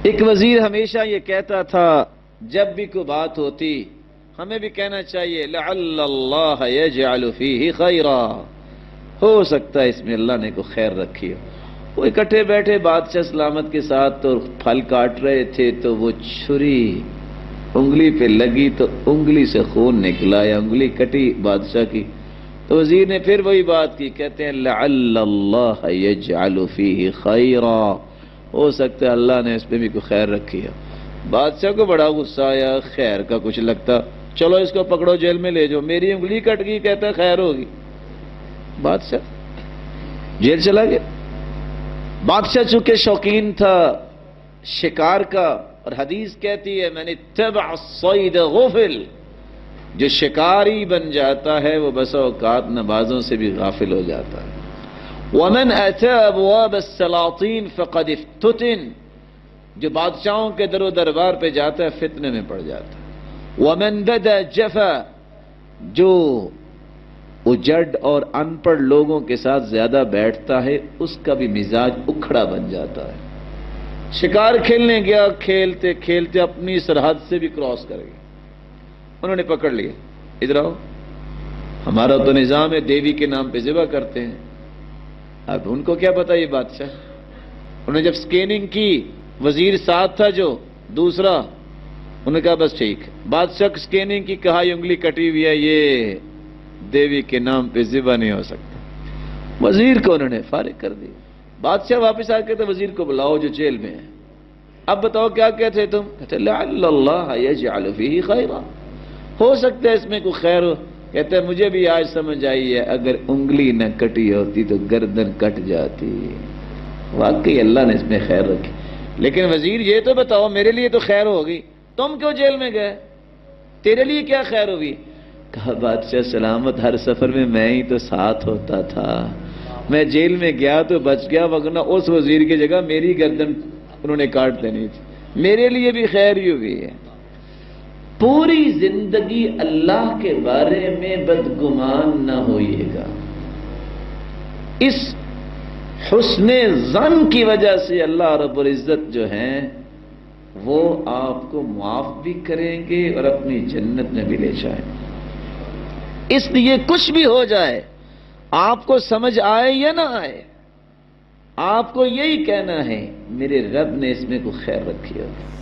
ایک وزیر ہمیشہ یہ کہتا تھا جب بھی کوئی بات ہوتی ہمیں بھی کہنا چاہیے لعل اللہ یجعل فیہ خیرا، ہو سکتا ہے اس میں اللہ نے کوئی خیر رکھی ہو۔ وہ اکٹھے بیٹھے بادشاہ سلامت کے ساتھ تو پھل کاٹ رہے تھے تو وہ چھری انگلی پہ لگی تو انگلی سے خون نکلا یا انگلی کٹی بادشاہ کی، تو وزیر نے پھر وہی بات کی، کہتے ہیں لعل اللہ یجعل فیہ خیرا، ہو سکتا ہے اللہ نے اس پہ بھی کوئی خیر رکھی ہے۔ بادشاہ کو بڑا غصہ آیا، خیر کا کچھ لگتا، چلو اس کو پکڑو جیل میں لے جاؤ، میری انگلی کٹ گئی کہتا ہے خیر ہوگی۔ بادشاہ جیل چلا گیا۔ بادشاہ چونکہ شوقین تھا شکار کا، اور حدیث کہتی ہے من اتبع الصید غفل، جو شکاری بن جاتا ہے وہ بسا اوقات نمازوں سے بھی غافل ہو جاتا ہے۔ ومن اتى ابواب السلاطین فقد افتتن، جو بادشاہوں کے در و دربار پہ جاتا ہے فتنے میں پڑ جاتا ہے۔ ومن بدا جفا، جو اجڑ اور ان پڑھ لوگوں کے ساتھ زیادہ بیٹھتا ہے اس کا بھی مزاج اکھڑا بن جاتا ہے۔ شکار کھیلنے گیا، کھیلتے کھیلتے اپنی سرحد سے بھی کراس کر گیا، انہوں نے پکڑ لیا، ادھر آؤ، ہمارا تو نظام ہے دیوی کے نام پہ ذبح کرتے ہیں۔ اب ان کو کیا پتا یہ بادشاہ، انہوں نے جب سکیننگ کی، وزیر ساتھ تھا جو دوسرا، انہوں نے کہا بس ٹھیک، بادشاہ کی سکیننگ کی، کہا یہ انگلی کٹی ہوئی ہے، یہ دیوی کے نام پہ ذبح نہیں ہو سکتا۔ وزیر کو انہوں نے فارغ کر دیا۔ بادشاہ واپس آ کے تو وزیر کو بلاؤ جو جیل میں ہے، اب بتاؤ کیا کہتے تم؟ کہتے لعل اللہ یجعل فیہ خیرا، ہو سکتا ہے اس میں کوئی خیر ہو۔ کہتے ہیں مجھے بھی آج سمجھ آئی ہے، اگر انگلی نہ کٹی ہوتی تو گردن کٹ جاتی، واقعی اللہ نے اس میں خیر رکھی۔ لیکن وزیر یہ تو بتاؤ میرے لیے تو خیر ہوگی، تم کیوں جیل میں گئے، تیرے لیے کیا خیر ہوگی؟ کہا بادشاہ سلامت ہر سفر میں میں ہی تو ساتھ ہوتا تھا، میں جیل میں گیا تو بچ گیا، ورنہ اس وزیر کی جگہ میری گردن انہوں نے کاٹ دینی تھی، میرے لیے بھی خیر ہی ہوئی ہے۔ پوری زندگی اللہ کے بارے میں بدگمان نہ ہوئیے گا، اس حسن ظن کی وجہ سے اللہ رب العزت جو ہیں وہ آپ کو معاف بھی کریں گے اور اپنی جنت میں بھی لے جائیں گے۔ اس لیے کچھ بھی ہو جائے، آپ کو سمجھ آئے یا نہ آئے، آپ کو یہی کہنا ہے میرے رب نے اس میں کوئی خیر رکھی ہوگی۔